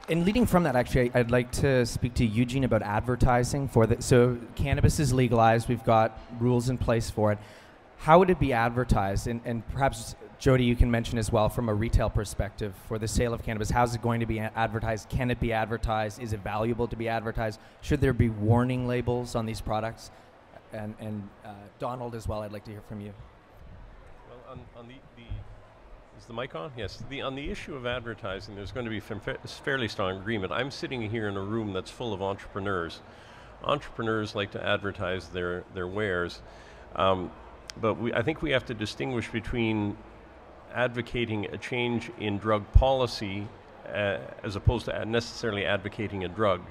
And leading from that, actually, I'd like to speak to Eugene about advertising for the. So cannabis is legalized. We've got rules in place for it. How would it be advertised? And perhaps, Jodie, you can mention as well from a retail perspective for the sale of cannabis. How's it going to be advertised? Can it be advertised? Is it valuable to be advertised? Should there be warning labels on these products? And Donald as well, I'd like to hear from you. Well, on the is the mic on? Yes. On the issue of advertising, there's going to be fairly strong agreement. I'm sitting here in a room that's full of entrepreneurs. Entrepreneurs like to advertise their wares, but I think we have to distinguish between advocating a change in drug policy as opposed to necessarily advocating a drug.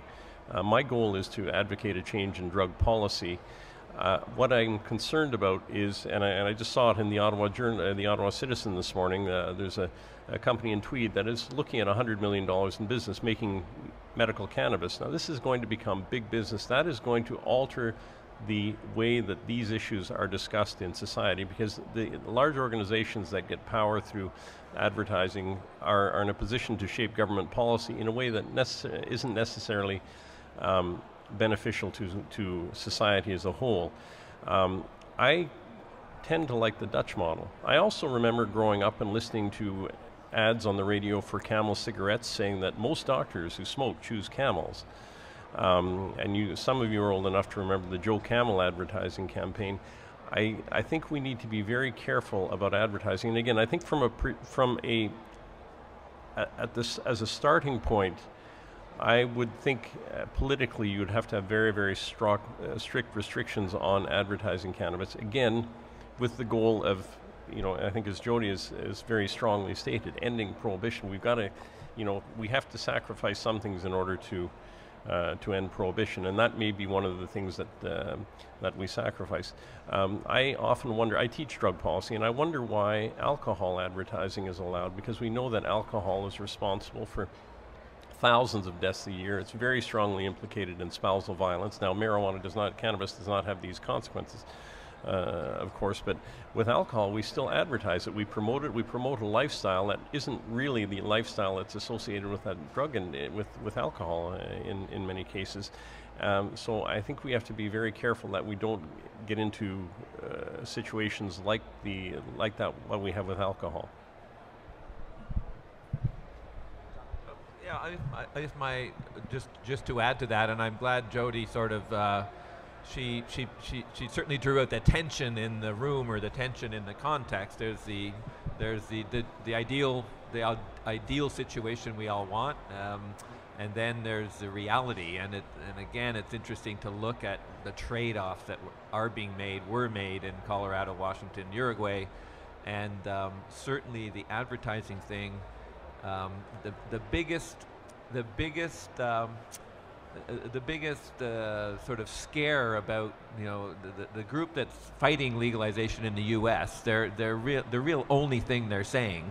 My goal is to advocate a change in drug policy. What I'm concerned about is, and I just saw it in the Ottawa the Ottawa Citizen this morning. There's a company in Tweed that is looking at $100 million in business making medical cannabis. Now, this is going to become big business. That is going to alter the way that these issues are discussed in society, because the large organizations that get power through advertising are in a position to shape government policy in a way that isn't necessarily beneficial to society as a whole. I tend to like the Dutch model. I also remember growing up and listening to ads on the radio for Camel cigarettes saying that most doctors who smoke choose Camels. And some of you are old enough to remember the Joe Camel advertising campaign. I think we need to be very careful about advertising. And again, I think as a starting point, I would think politically you would have to have very, very strict restrictions on advertising cannabis. Again, with the goal of, I think as Jodie is very strongly stated, ending prohibition. We've got to, we have to sacrifice some things in order to end prohibition, and that may be one of the things that we sacrifice. I often wonder, I teach drug policy, and I wonder why alcohol advertising is allowed, because we know that alcohol is responsible for thousands of deaths a year. It's very strongly implicated in spousal violence. Now, cannabis does not have these consequences, of course, but with alcohol, we still advertise it. We promote it. We promote a lifestyle that isn't really the lifestyle that's associated with that drug and with alcohol in many cases. So I think we have to be very careful that we don't get into situations like that what we have with alcohol. Yeah, just to add to that, and I'm glad Jodie sort of she certainly drew out the tension in the room or the tension in the context. There's the ideal situation we all want, and then there's the reality. And again, it's interesting to look at the trade-offs that were made in Colorado, Washington, Uruguay, and certainly the advertising thing. The biggest sort of scare about the group that's fighting legalization in the U.S. The real only thing they're saying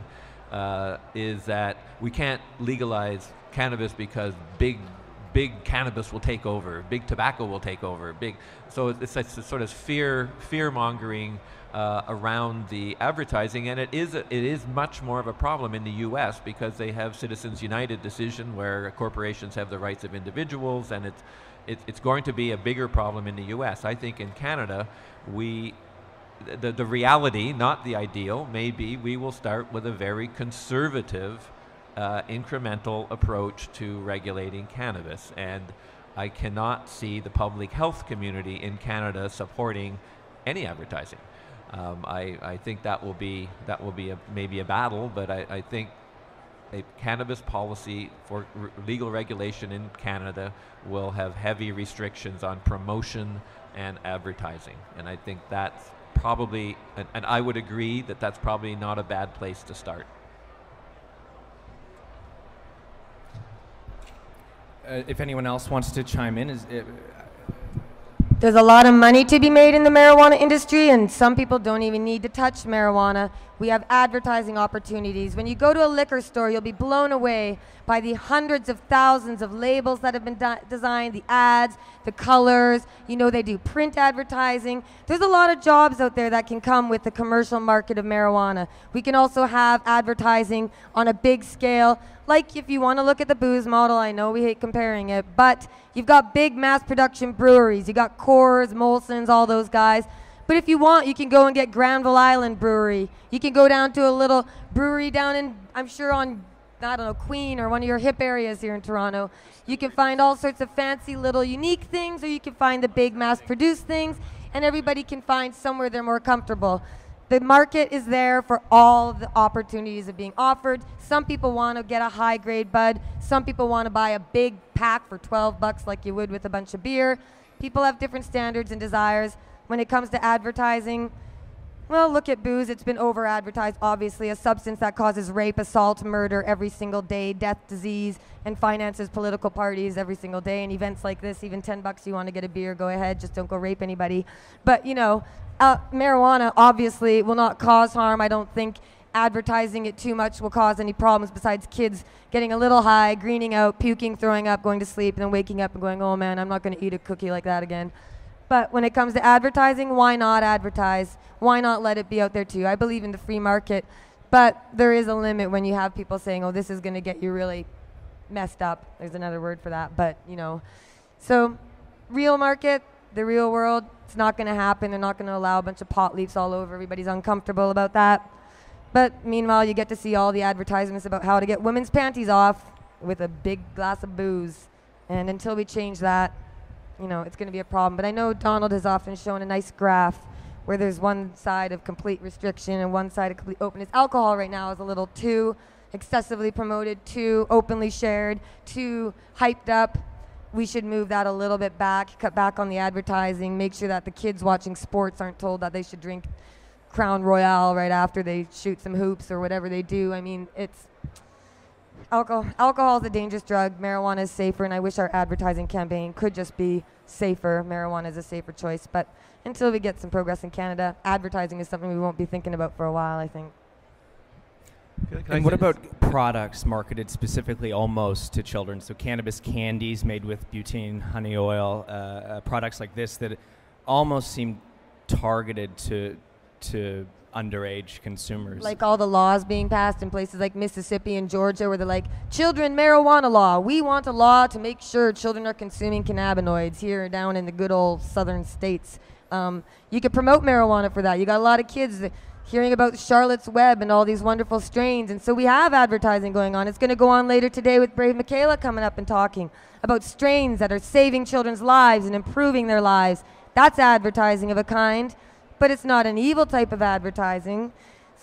is that we can't legalize cannabis because big cannabis will take over, big tobacco will take over, so it's a sort of fear mongering around the advertising, and it is much more of a problem in the U.S. because they have Citizens United decision where corporations have the rights of individuals, and it's going to be a bigger problem in the U.S. I think in Canada, the reality, not the ideal, may be we will start with a very conservative, incremental approach to regulating cannabis, and I cannot see the public health community in Canada supporting any advertising. I think that will be maybe a battle, but I think a cannabis policy for legal regulation in Canada will have heavy restrictions on promotion and advertising, and I think that's probably, and I would agree that that's probably not a bad place to start. If anyone else wants to chime in, there's a lot of money to be made in the marijuana industry, and some people don't even need to touch marijuana. We have advertising opportunities. When you go to a liquor store, you'll be blown away by the hundreds of thousands of labels that have been designed, the ads, the colors. They do print advertising. There's a lot of jobs out there that can come with the commercial market of marijuana. We can also have advertising on a big scale, like if you want to look at the booze model, I know we hate comparing it, but you've got big mass production breweries. You got Coors, Molson's, all those guys. But if you want, you can go and get Granville Island Brewery. You can go down to a little brewery down in, I'm sure on, I don't know, Queen or one of your hip areas here in Toronto. You can find all sorts of fancy little unique things, or you can find the big mass-produced things, and everybody can find somewhere they're more comfortable. The market is there for all the opportunities of being offered. Some people want to get a high-grade bud. Some people want to buy a big pack for $12 like you would with a bunch of beer. People have different standards and desires. When it comes to advertising, well, look at booze. It's been over-advertised, obviously, a substance that causes rape, assault, murder every single day, death, disease, and finances political parties every single day. And events like this, even $10 you want to get a beer, go ahead, just don't go rape anybody. But, you know, marijuana obviously will not cause harm. I don't think advertising it too much will cause any problems besides kids getting a little high, greening out, puking, throwing up, going to sleep, and then waking up and going, oh man, I'm not going to eat a cookie like that again. But when it comes to advertising, why not advertise? Why not let it be out there too? I believe in the free market, but there is a limit when you have people saying, oh, this is going to get you really messed up. There's another word for that, but you know. So real market, the real world, it's not going to happen. They're not going to allow a bunch of pot leaves all over. Everybody's uncomfortable about that. But meanwhile, you get to see all the advertisements about how to get women's panties off with a big glass of booze. And until we change that, you know, it's going to be a problem. But I know Donald has often shown a nice graph where there's one side of complete restriction and one side of complete openness. Alcohol right now is a little too excessively promoted, too openly shared, too hyped up. We should move that a little bit back, cut back on the advertising, make sure that the kids watching sports aren't told that they should drink Crown Royale right after they shoot some hoops or whatever they do. I mean, it's alcohol is a dangerous drug. Marijuana is safer, and I wish our advertising campaign could just be safer. Marijuana is a safer choice. But until we get some progress in Canada, advertising is something we won't be thinking about for a while, I think. And what about products marketed specifically almost to children? So cannabis candies made with butane, honey oil, products like this that almost seem targeted to underage consumers. Like all the laws being passed in places like Mississippi and Georgia where they're like, children marijuana law. We want a law to make sure children are consuming cannabinoids here down in the good old southern states. You could promote marijuana for that. You got a lot of kids hearing about Charlotte's Web and all these wonderful strains. And so we have advertising going on. It's going to go on later today with Brave Michaela coming up and talking about strains that are saving children's lives and improving their lives. That's advertising of a kind. But it's not an evil type of advertising.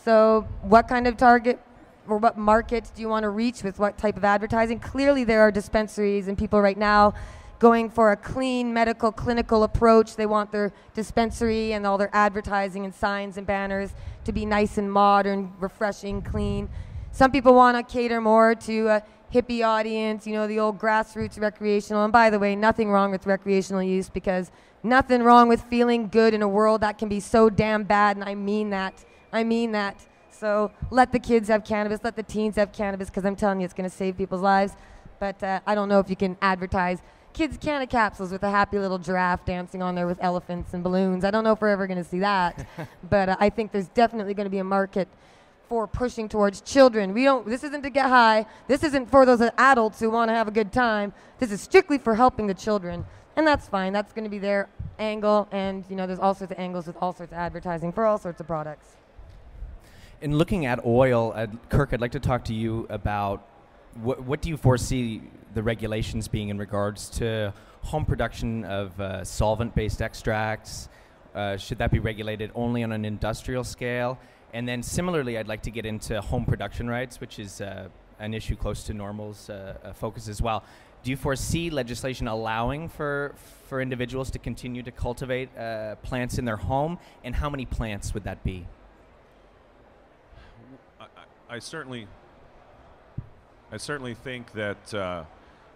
So what kind of target or what market do you want to reach with what type of advertising? Clearly there are dispensaries and people right now going for a clean medical clinical approach. They want their dispensary and all their advertising and signs and banners to be nice and modern, refreshing, clean. Some people want to cater more to a hippie audience, you know, the old grassroots recreational. And by the way, nothing wrong with recreational use, because nothing wrong with feeling good in a world that can be so damn bad, and I mean that. I mean that. So let the kids have cannabis, let the teens have cannabis, because I'm telling you it's going to save people's lives. But I don't know if you can advertise kids' canna capsules with a happy little giraffe dancing on there with elephants and balloons. I don't know if we're ever going to see that. But I think there's definitely going to be a market for pushing towards children. This isn't to get high. This isn't for those adults who want to have a good time. This is strictly for helping the children. And that's fine. That's going to be their angle. And, you know, there's all sorts of angles with all sorts of advertising for all sorts of products. In looking at oil, Kirk, I'd like to talk to you about what do you foresee the regulations being in regards to home production of solvent-based extracts? Should that be regulated only on an industrial scale? And then similarly, I'd like to get into home production rights, which is an issue close to NORML's focus as well. Do you foresee legislation allowing for individuals to continue to cultivate plants in their home? And how many plants would that be? I certainly think that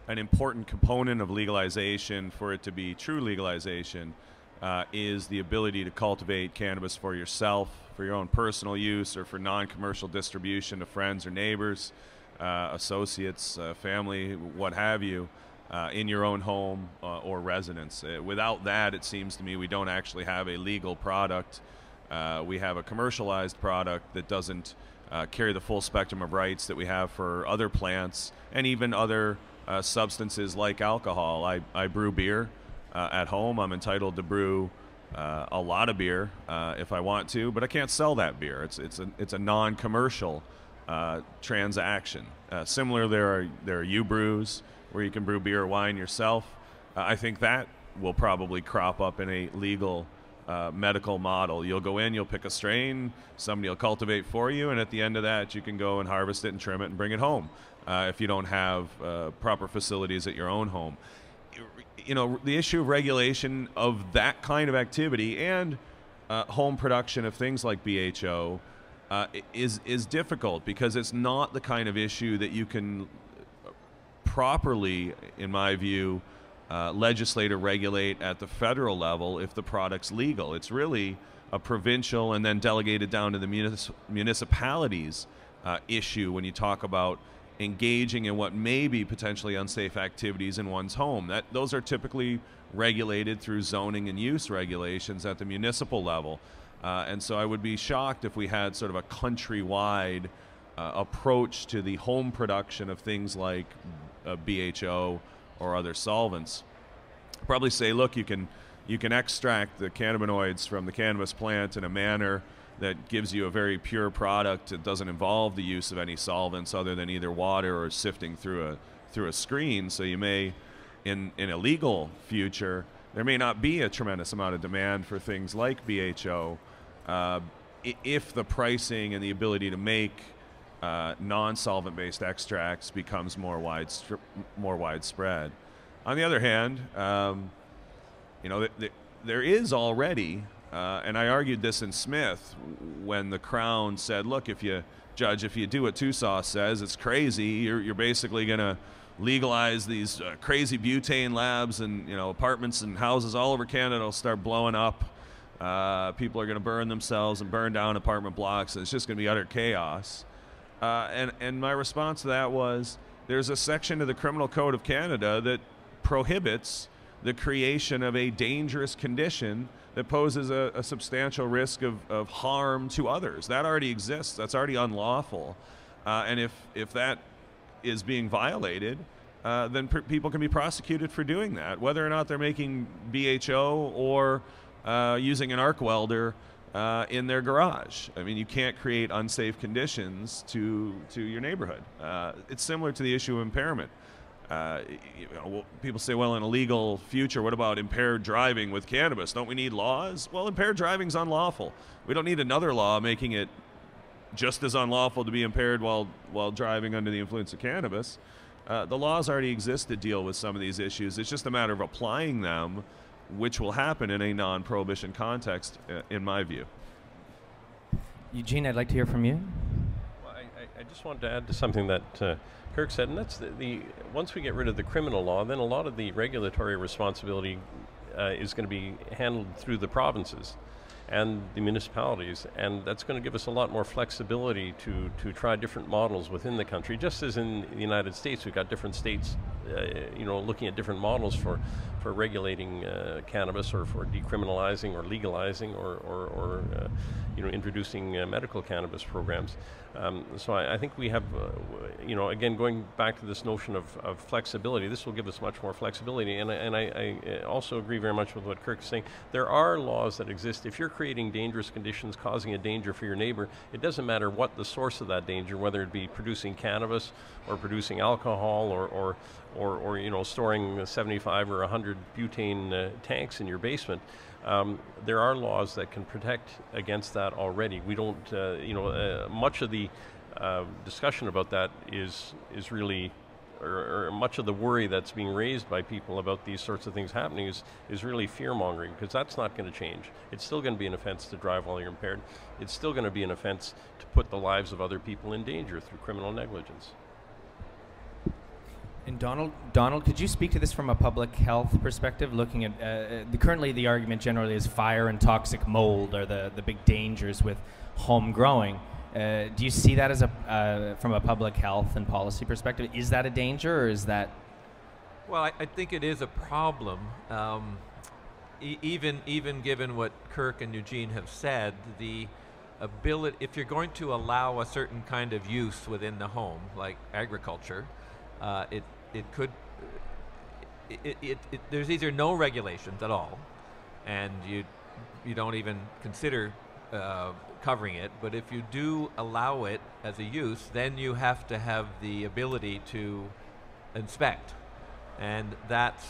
an important component of legalization, for it to be true legalization, is the ability to cultivate cannabis for yourself, for your own personal use, or for non-commercial distribution to friends or neighbors, associates, family, what have you, in your own home or residence. Without that, it seems to me we don't actually have a legal product. We have a commercialized product that doesn't carry the full spectrum of rights that we have for other plants and even other substances like alcohol. I brew beer at home. I'm entitled to brew a lot of beer if I want to, but I can't sell that beer. It's a non-commercial transaction. Similar, there are U-brews where you can brew beer or wine yourself. I think that will probably crop up in a legal medical model. You'll go in, you'll pick a strain, somebody will cultivate for you, and at the end of that, you can go and harvest it and trim it and bring it home if you don't have proper facilities at your own home. You know, the issue of regulation of that kind of activity and home production of things like BHO is difficult because it's not the kind of issue that you can properly, in my view, legislate or regulate at the federal level if the product's legal. It's really a provincial and then delegated down to the municipalities issue when you talk about engaging in what may be potentially unsafe activities in one's home. Those are typically regulated through zoning and use regulations at the municipal level. And so I would be shocked if we had sort of a countrywide approach to the home production of things like BHO or other solvents. Probably say, look, you can extract the cannabinoids from the cannabis plant in a manner that gives you a very pure product. It doesn't involve the use of any solvents other than either water or sifting through a screen. So you may, in a legal future, there may not be a tremendous amount of demand for things like BHO if the pricing and the ability to make non-solvent-based extracts becomes more widespread. On the other hand, you know, there is already, and I argued this in Smith when the Crown said, look, if you do what Tousaw says, it's crazy. You're basically going to legalize these crazy butane labs, and apartments and houses all over Canada will start blowing up. People are going to burn themselves and burn down apartment blocks, and it's just going to be utter chaos. And my response to that was, there's a section of the Criminal Code of Canada that prohibits the creation of a dangerous condition that poses a substantial risk of harm to others. That already exists. That's already unlawful. And if that is being violated, then people can be prosecuted for doing that, whether or not they're making BHO or using an arc welder in their garage. I mean, you can't create unsafe conditions to your neighborhood. It's similar to the issue of impairment. People say, well, in a legal future, what about impaired driving with cannabis? Don't we need laws? Well, impaired driving's unlawful. We don't need another law making it just as unlawful to be impaired while driving under the influence of cannabis. The laws already exist to deal with some of these issues. It's just a matter of applying them, which will happen in a non-prohibition context, in my view. Eugene, I'd like to hear from you. Well, I just wanted to add to something that Kirk said, and that's the once we get rid of the criminal law, then a lot of the regulatory responsibility is going to be handled through the provinces and the municipalities, and that's going to give us a lot more flexibility to try different models within the country. Just as in the United States, we've got different states, looking at different models for regulating cannabis, or for decriminalizing or legalizing, or introducing medical cannabis programs. So I think we have, again, going back to this notion of flexibility, this will give us much more flexibility. And I also agree very much with what Kirk is saying. There are laws that exist. If you're creating dangerous conditions, causing a danger for your neighbor, it doesn't matter what the source of that danger, whether it be producing cannabis or producing alcohol or storing 75 or 100 butane tanks in your basement. There are laws that can protect against that already. We don't, much of the discussion about that is really, or much of the worry that's being raised by people about these sorts of things happening is really fear-mongering, because that's not going to change. It's still going to be an offense to drive while you're impaired. It's still going to be an offense to put the lives of other people in danger through criminal negligence. And Donald, could you speak to this from a public health perspective, looking at currently the argument generally is fire and toxic mold are the big dangers with home growing. Do you see that as from a public health and policy perspective? Is that a danger, or is that? Well, I think it is a problem. Even given what Kirk and Eugene have said, ability, if you're going to allow a certain kind of use within the home, like agriculture, it could, there's either no regulations at all, and you don't even consider covering it, but if you do allow it as a use, then you have to have the ability to inspect. And that's,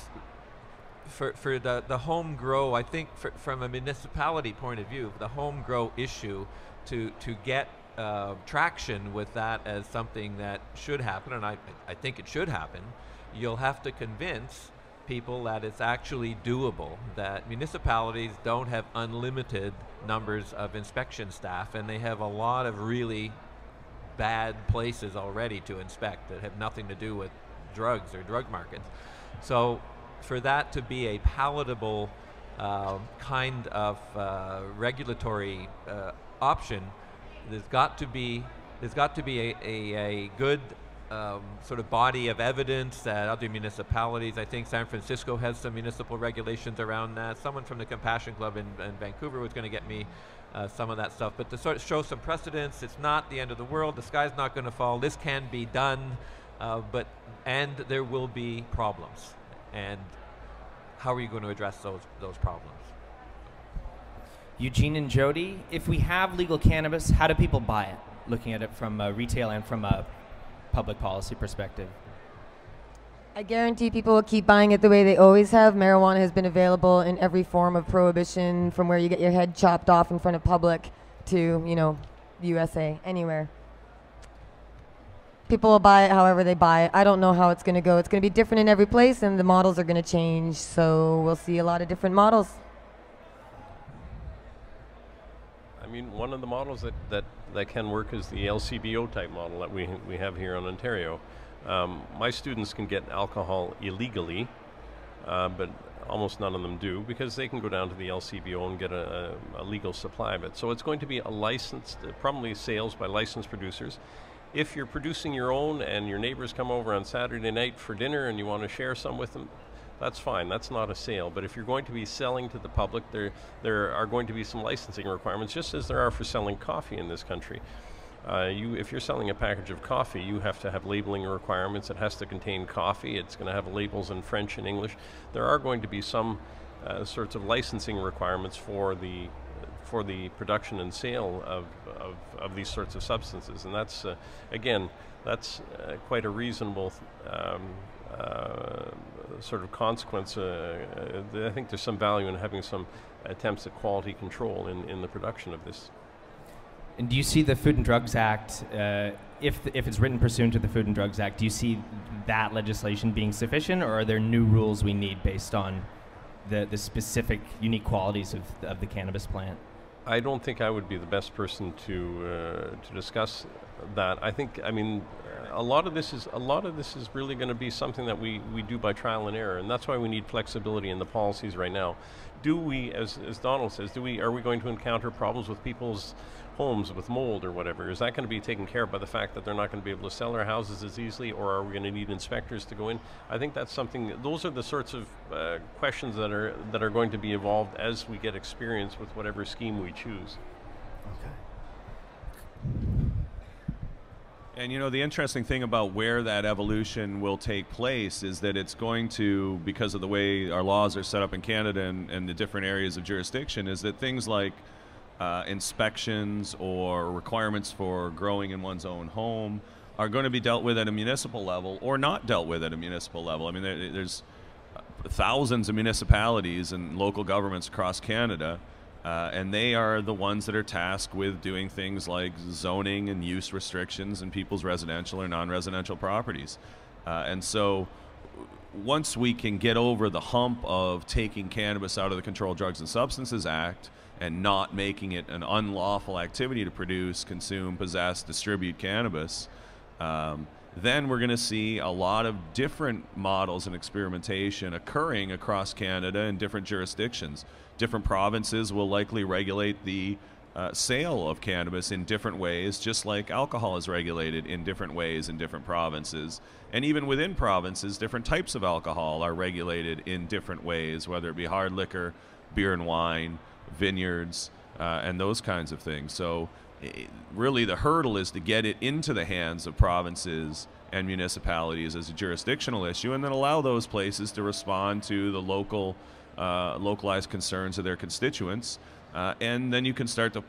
for the home grow, I think from a municipality point of view, the home grow issue, to get traction with that as something that should happen, and I think it should happen, you'll have to convince people that it's actually doable, that municipalities don't have unlimited numbers of inspection staff, and they have a lot of really bad places already to inspect that have nothing to do with drugs or drug markets. So for that to be a palatable kind of regulatory option, there's got to be a good sort of body of evidence that other municipalities, I think San Francisco has some municipal regulations around that. Someone from the Compassion Club in Vancouver was going to get me some of that stuff. But to sort of show some precedence, it's not the end of the world. The sky's not going to fall. This can be done, and there will be problems. And how are you going to address those problems? Eugene and Jodie, if we have legal cannabis, how do people buy it? Looking at it from a retail and from a public policy perspective. I guarantee people will keep buying it the way they always have. Marijuana has been available in every form of prohibition, from where you get your head chopped off in front of public to, USA, anywhere. People will buy it however they buy it. I don't know how it's going to go. It's going to be different in every place, and the models are going to change, so we'll see a lot of different models. I mean, one of the models that can work is the LCBO type model that we have here in Ontario. My students can get alcohol illegally, but almost none of them do, because they can go down to the LCBO and get a legal supply of it. So it's going to be a licensed, probably sales by licensed producers. If you're producing your own and your neighbors come over on Saturday night for dinner and you want to share some with them, that's fine. That's not a sale. But if you're going to be selling to the public, there are going to be some licensing requirements, just as there are for selling coffee in this country. If you're selling a package of coffee, you have to have labeling requirements. It has to contain coffee. It's going to have labels in French and English. There are going to be some sorts of licensing requirements for the production and sale of these sorts of substances, and that's again, that's quite a reasonable sort of consequence. I think there's some value in having some attempts at quality control in the production of this. And do you see the Food and Drugs Act, if it's written pursuant to the Food and Drugs Act, do you see that legislation being sufficient, or are there new rules we need based on the specific unique qualities of the cannabis plant? I don't think I would be the best person to discuss that. I mean, a lot of this is really going to be something that we do by trial and error, and that's why we need flexibility in the policies right now. Do we, as Donald says, are we going to encounter problems with people's homes with mold or whatever? Is that going to be taken care of by the fact that they're not going to be able to sell their houses as easily, or are we going to need inspectors to go in? I think that's something. Those are the sorts of questions that are going to be evolved as we get experience with whatever scheme we choose. Okay. And the interesting thing about where that evolution will take place is that it's going to, because of the way our laws are set up in Canada and the different areas of jurisdiction, is that things like inspections or requirements for growing in one's own home are going to be dealt with at a municipal level or not dealt with at a municipal level. I mean, there's thousands of municipalities and local governments across Canada, and they are the ones that are tasked with doing things like zoning and use restrictions in people's residential or non-residential properties. And so once we can get over the hump of taking cannabis out of the Controlled Drugs and Substances Act and not making it an unlawful activity to produce, consume, possess, distribute cannabis, then we're going to see a lot of different models and experimentation occurring across Canada in different jurisdictions. Different provinces will likely regulate the sale of cannabis in different ways, just like alcohol is regulated in different ways in different provinces. And even within provinces, different types of alcohol are regulated in different ways, whether it be hard liquor, beer and wine, vineyards, and those kinds of things. So really the hurdle is to get it into the hands of provinces and municipalities as a jurisdictional issue, and then allow those places to respond to the localized concerns of their constituents. And then you can start to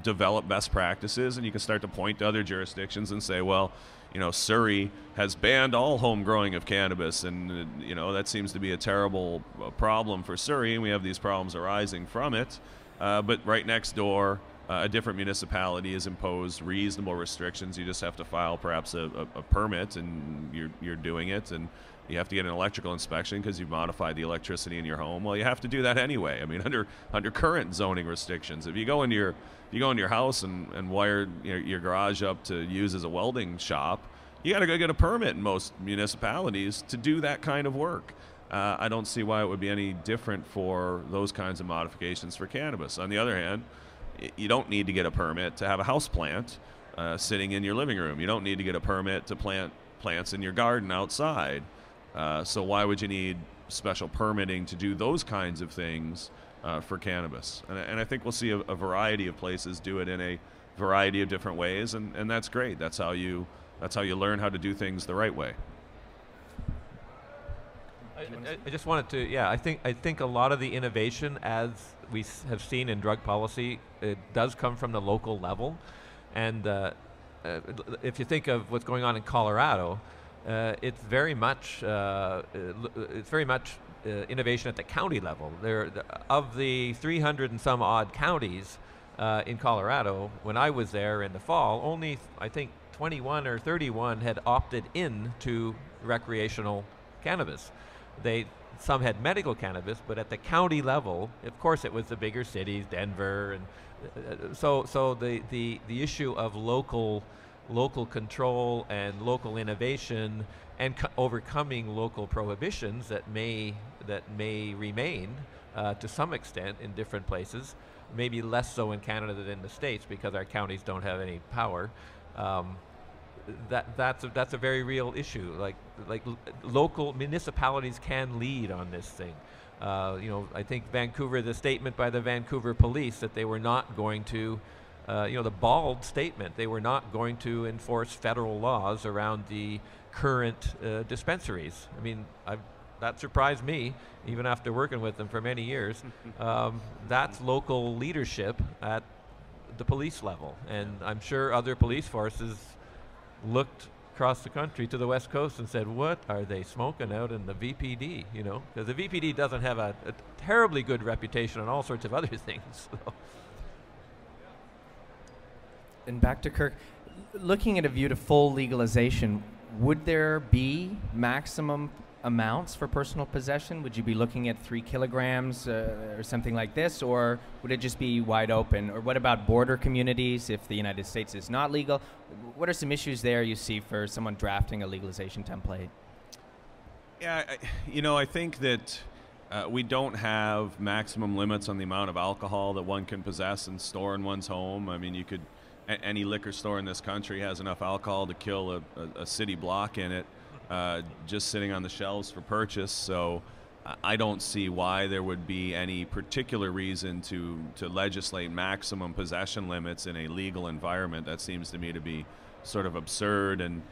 develop best practices, and you can start to point to other jurisdictions and say, well, you know, Surrey has banned all home growing of cannabis, and you know, that seems to be a terrible problem for Surrey, and we have these problems arising from it. But right next door, a different municipality has imposed reasonable restrictions. You just have to file perhaps a permit, and you're doing it, and you have to get an electrical inspection because you've modified the electricity in your home. Well, you have to do that anyway. I mean, under current zoning restrictions, if you go into your house and wire your garage up to use as a welding shop, you got to go get a permit in most municipalities to do that kind of work. I don't see why it would be any different for those kinds of modifications for cannabis. On the other hand, you don't need to get a permit to have a house plant sitting in your living room. You don't need to get a permit to plant plants in your garden outside. So why would you need special permitting to do those kinds of things for cannabis? And I think we'll see a variety of places do it in a variety of different ways, and that's great. That's how you learn how to do things the right way. I just wanted to, yeah, I think a lot of the innovation, as we have seen in drug policy, it does come from the local level. And if you think of what's going on in Colorado, it's very much innovation at the county level. Of the 300 and some odd counties in Colorado, when I was there in the fall, only I think 21 or 31 had opted in to recreational cannabis. Some had medical cannabis, but at the county level, of course, it was the bigger cities, Denver, and so the issue of local control and local innovation and overcoming local prohibitions that may remain to some extent in different places, maybe less so in Canada than in the States because our counties don't have any power. That's a very real issue. Like local municipalities can lead on this thing. I think Vancouver, the statement by the Vancouver police that they were not going to, the bald statement, they were not going to enforce federal laws around the current dispensaries. I mean, that surprised me, even after working with them for many years. That's local leadership at the police level, and I'm sure other police forces looked across the country to the West Coast and said, what are they smoking out in the VPD, because the VPD doesn't have a terribly good reputation on all sorts of other things. So. And back to Kirk, looking at a view to full legalization, would there be maximum amounts for personal possession? Would you be looking at 3 kilograms or something like this, or would it just be wide open? Or what about border communities if the United States is not legal? What are some issues there you see for someone drafting a legalization template? Yeah, I think that we don't have maximum limits on the amount of alcohol that one can possess and store in one's home. I mean, any liquor store in this country has enough alcohol to kill a city block in it. Just sitting on the shelves for purchase, so I don't see why there would be any particular reason to legislate maximum possession limits in a legal environment. That seems to me to be sort of absurd, and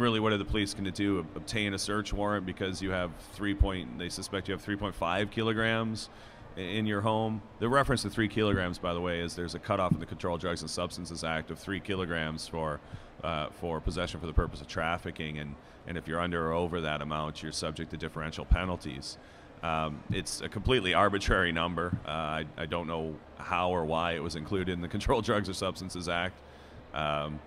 really what are the police going to do? Obtain a search warrant because you have they suspect you have 3.5 kilograms in your home? The reference to 3 kilograms, by the way, is there's a cutoff in the Controlled Drugs and Substances Act of 3 kilograms for possession for the purpose of trafficking, and if you're under or over that amount, you're subject to differential penalties. It's a completely arbitrary number. I don't know how or why it was included in the Controlled Drugs or Substances Act, and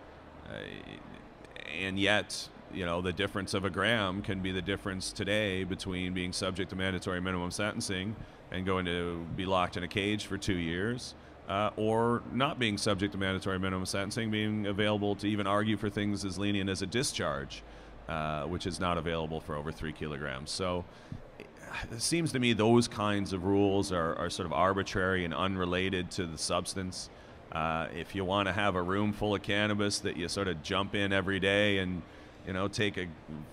yet, the difference of a gram can be the difference today between being subject to mandatory minimum sentencing and going to be locked in a cage for 2 years, or not being subject to mandatory minimum sentencing, being available to even argue for things as lenient as a discharge, which is not available for over 3 kilograms. So it seems to me those kinds of rules are sort of arbitrary and unrelated to the substance. If you want to have a room full of cannabis that you sort of jump in every day and take a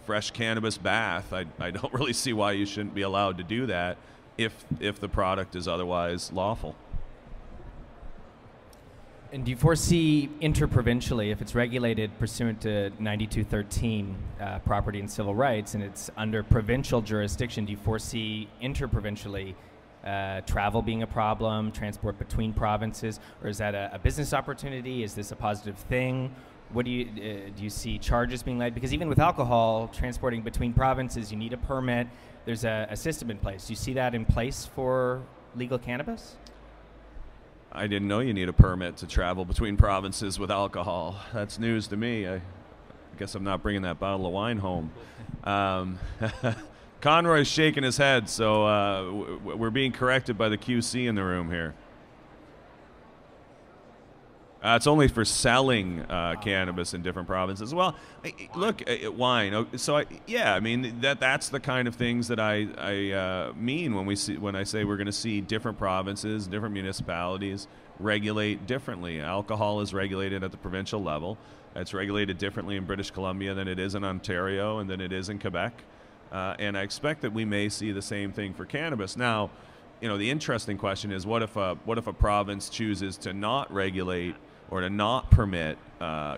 fresh cannabis bath, I don't really see why you shouldn't be allowed to do that if the product is otherwise lawful. And do you foresee interprovincially, if it's regulated pursuant to 9213 property and civil rights, and it's under provincial jurisdiction, do you foresee interprovincially travel being a problem, transport between provinces, or is that a business opportunity? Is this a positive thing? What do you see charges being laid? Because even with alcohol, transporting between provinces, you need a permit. There's a system in place. Do you see that in place for legal cannabis? I didn't know you need a permit to travel between provinces with alcohol. That's news to me. I guess I'm not bringing that bottle of wine home. Conroy's shaking his head, so we're being corrected by the QC in the room here. It's only for selling cannabis in different provinces. Well, look, wine. So yeah, I mean that's the kind of things that I mean when I say we're going to see different provinces, different municipalities regulate differently. Alcohol is regulated at the provincial level. It's regulated differently in British Columbia than it is in Ontario and than it is in Quebec. And I expect that we may see the same thing for cannabis. Now, the interesting question is, what if a province chooses to not regulate or to not permit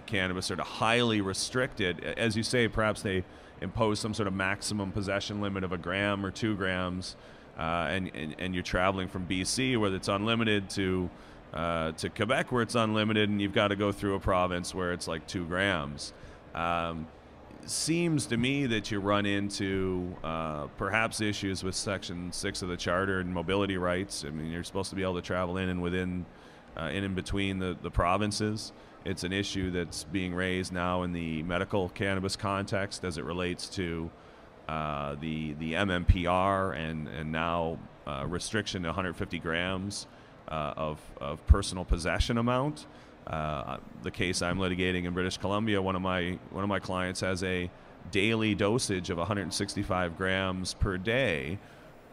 cannabis, or to highly restrict it? As you say, perhaps they impose some sort of maximum possession limit of 1 gram or 2 grams, and you're traveling from BC where it's unlimited to Quebec where it's unlimited, and you've got to go through a province where it's like 2 grams. Seems to me that you run into perhaps issues with Section 6 of the Charter and mobility rights. I mean, you're supposed to be able to travel in and within in between the provinces. It's an issue that's being raised now in the medical cannabis context as it relates to the MMPR and now restriction to 150 grams of personal possession amount. The case I'm litigating in British Columbia, one of my clients has a daily dosage of 165 grams per day.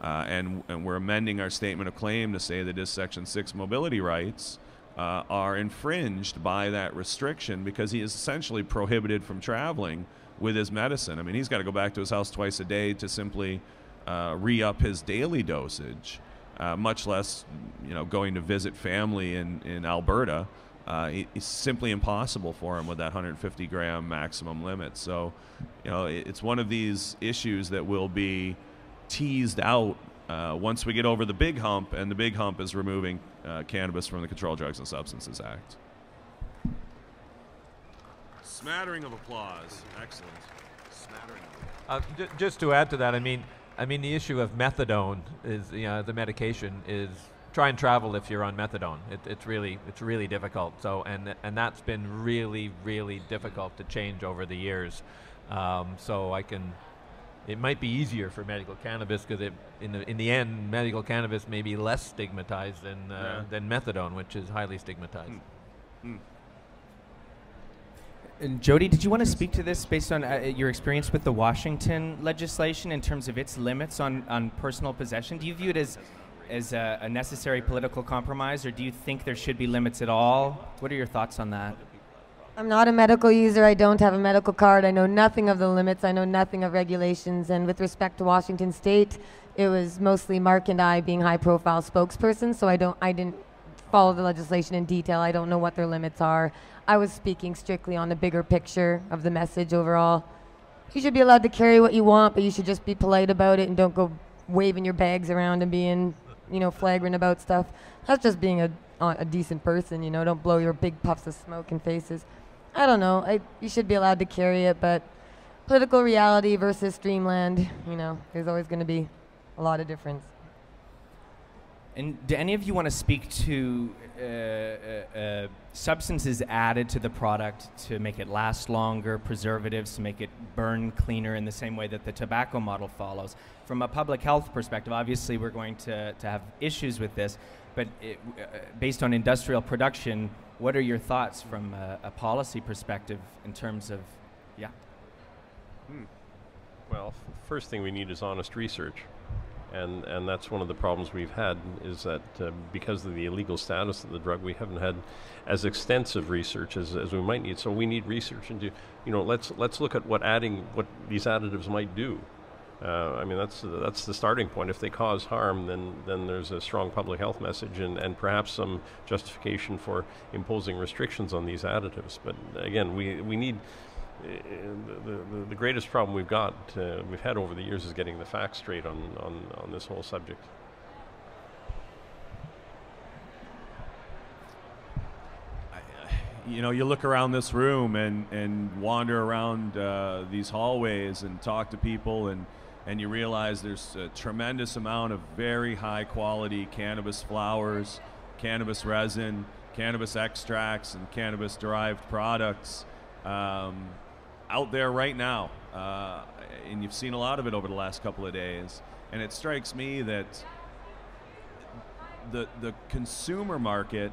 And we're amending our statement of claim to say that his Section 6 mobility rights are infringed by that restriction because he is essentially prohibited from traveling with his medicine. I mean, he's got to go back to his house twice a day to simply re-up his daily dosage, much less going to visit family in Alberta. It's simply impossible for him with that 150 gram maximum limit. So, it's one of these issues that will be teased out once we get over the big hump, and the big hump is removing cannabis from the Controlled Drugs and Substances Act. Smattering of applause. Excellent. Smattering. Just to add to that, I mean the issue of methadone is, the medication is try and travel if you're on methadone. It's really difficult. So and that's been really, really difficult to change over the years. It might be easier for medical cannabis because in the end, medical cannabis may be less stigmatized than methadone, which is highly stigmatized. And Jodie, did you want to speak to this based on your experience with the Washington legislation in terms of its limits on personal possession? Do you view it as a necessary political compromise, or do you think there should be limits at all? What are your thoughts on that? I'm not a medical user. I don't have a medical card. I know nothing of the limits. I know nothing of regulations. And with respect to Washington State, it was mostly Mark and I being high-profile spokespersons, so I didn't follow the legislation in detail. I don't know what their limits are. I was speaking strictly on the bigger picture of the message overall. You should be allowed to carry what you want, but you should just be polite about it and don't go waving your bags around and being, flagrant about stuff. That's just being a decent person, Don't blow your big puffs of smoke in faces. I don't know. You should be allowed to carry it, but political reality versus dreamland, there's always going to be a lot of difference. And do any of you want to speak to substances added to the product to make it last longer, preservatives to make it burn cleaner in the same way that the tobacco model follows? From a public health perspective, obviously we're going to have issues with this, but based on industrial production, what are your thoughts from a policy perspective in terms of, Well, first thing we need is honest research. And that's one of the problems we've had is that because of the illegal status of the drug, we haven't had as extensive research as we might need. So we need research into, let's look at what these additives might do. I mean, that's the starting point. If they cause harm, then there's a strong public health message and perhaps some justification for imposing restrictions on these additives. But again, we need the greatest problem we've had over the years is getting the facts straight on this whole subject. You know, you look around this room and wander around these hallways and talk to people, and you realize there's a tremendous amount of very high quality cannabis flowers, cannabis resin, cannabis extracts, and cannabis derived products out there right now. And you've seen a lot of it over the last couple of days. And it strikes me that the consumer market,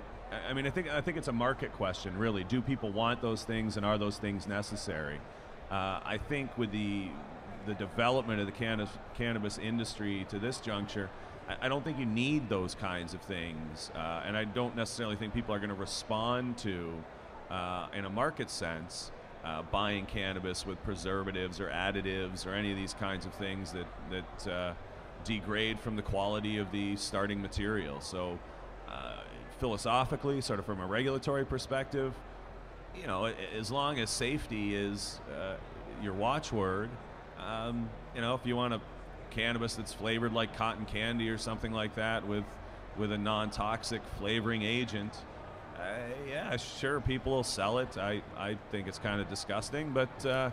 I mean, I think it's a market question, really. Do people want those things, and are those things necessary? I think with the development of the cannabis industry to this juncture, I don't think you need those kinds of things, and I don't necessarily think people are going to respond to, in a market sense, buying cannabis with preservatives or additives or any of these kinds of things that degrade from the quality of the starting material. So philosophically, sort of from a regulatory perspective, you know, as long as safety is your watchword, you know, if you want a cannabis that's flavored like cotton candy or something like that with a non-toxic flavoring agent, yeah, sure, people will sell it. I think it's kind of disgusting, but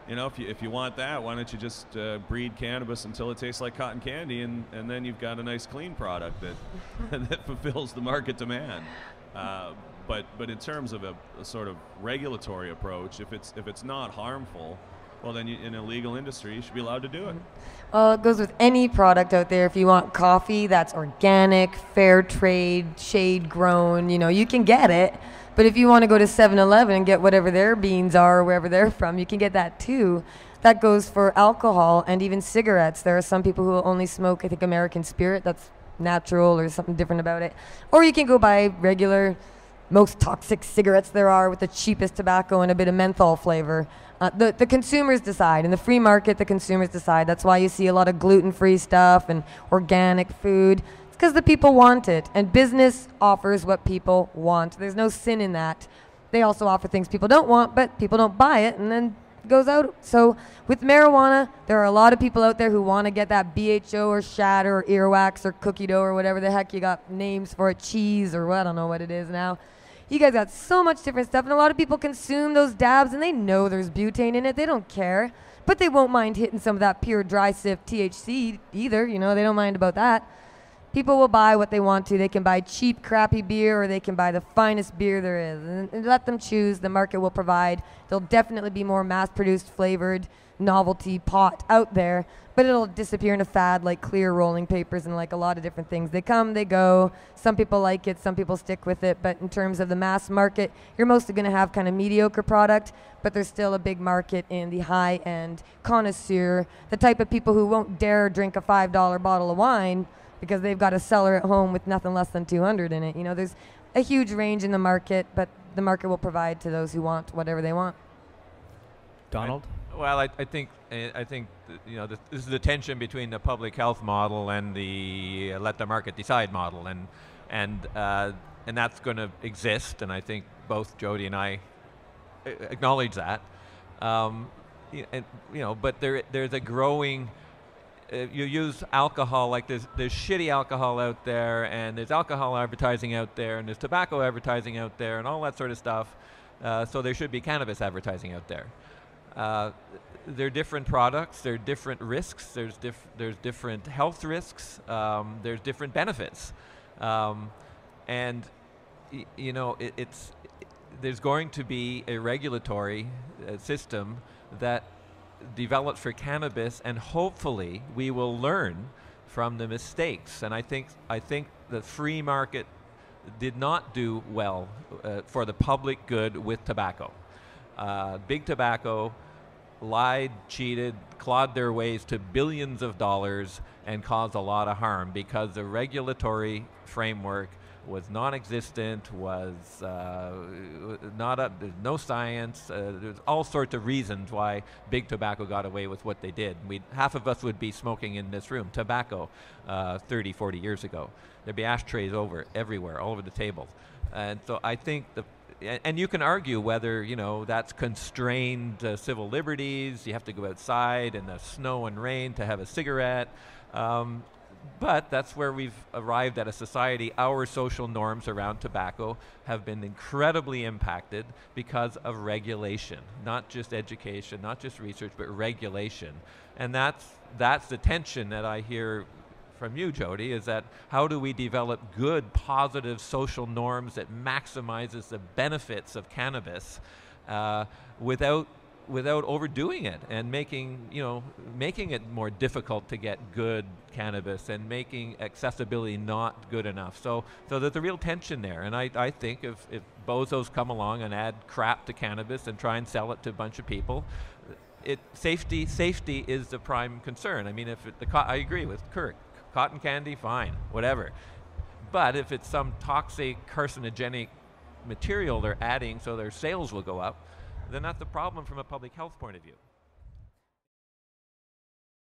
you know, if you want that, why don't you just breed cannabis until it tastes like cotton candy, and then you've got a nice clean product that fulfills the market demand. But in terms of a sort of regulatory approach, if it's not harmful, well, then in a legal industry, you should be allowed to do it. Well, it goes with any product out there. If you want coffee that's organic, fair trade, shade grown, you know, you can get it. But if you want to go to 7-Eleven and get whatever their beans are or wherever they're from, you can get that too. That goes for alcohol and even cigarettes. There are some people who only smoke, I think, American Spirit. That's natural or something different about it. Or you can go buy regular, most toxic cigarettes there are with the cheapest tobacco and a bit of menthol flavor. The consumers decide. In the free market, the consumers decide. That's why you see a lot of gluten-free stuff and organic food. Because the people want it, and business offers what people want. There's no sin in that. They also offer things people don't want, but people don't buy it, and then it goes out. So with marijuana, there are a lot of people out there who want to get that BHO or shatter or earwax or cookie dough or whatever the heck you got names for it, cheese or I don't know what it is now. You guys got so much different stuff, and a lot of people consume those dabs, and they know there's butane in it. They don't care, but they won't mind hitting some of that pure dry sift THC either. You know, they don't mind about that. People will buy what they want to. They can buy cheap, crappy beer, or they can buy the finest beer there is. And let them choose. The market will provide. There'll definitely be more mass-produced, flavored, novelty pot out there, but it'll disappear in a fad like clear rolling papers and like a lot of different things. They come, they go. Some people like it, some people stick with it, but in terms of the mass market, you're mostly going to have kind of mediocre product, but there's still a big market in the high-end connoisseur, the type of people who won't dare drink a $5 bottle of wine because they've got a cellar at home with nothing less than 200 in it. You know, there's a huge range in the market, but the market will provide to those who want whatever they want. Donald? Well, I think you know, this is the tension between the public health model and the let the market decide model, and that's going to exist, and I think both Jodie and I acknowledge that. And, you know, but there's a growing. You use alcohol, like there's shitty alcohol out there, and there's alcohol advertising out there, and there's tobacco advertising out there, and all that sort of stuff. So there should be cannabis advertising out there. They're different products. There are different risks. There's different health risks. There's different benefits, and you know there's going to be a regulatory system that developed for cannabis, and hopefully we will learn from the mistakes. And I think the free market did not do well for the public good with tobacco. Big tobacco lied, cheated, clawed their ways to billions of dollars and caused a lot of harm because the regulatory framework was non-existent, was there's no science. There's all sorts of reasons why big tobacco got away with what they did. Half of us would be smoking in this room tobacco 30, 40 years ago. There'd be ashtrays everywhere, all over the tables. And so I think and you can argue whether, that's constrained civil liberties. You have to go outside in the snow and rain to have a cigarette. But that's where we've arrived at a society. Our social norms around tobacco have been incredibly impacted because of regulation, not just education, not just research, but regulation. And that's the tension that I hear from you, Jodie, is that how do we develop good, positive social norms that maximizes the benefits of cannabis without overdoing it and making it more difficult to get good cannabis and making accessibility not good enough. So there's a real tension there. And I think if bozos come along and add crap to cannabis and try and sell it to a bunch of people, safety is the prime concern. I mean, I agree with Kirk. Cotton candy, fine, whatever. But if it's some toxic, carcinogenic material they're adding so their sales will go up, then that's a problem from a public health point of view.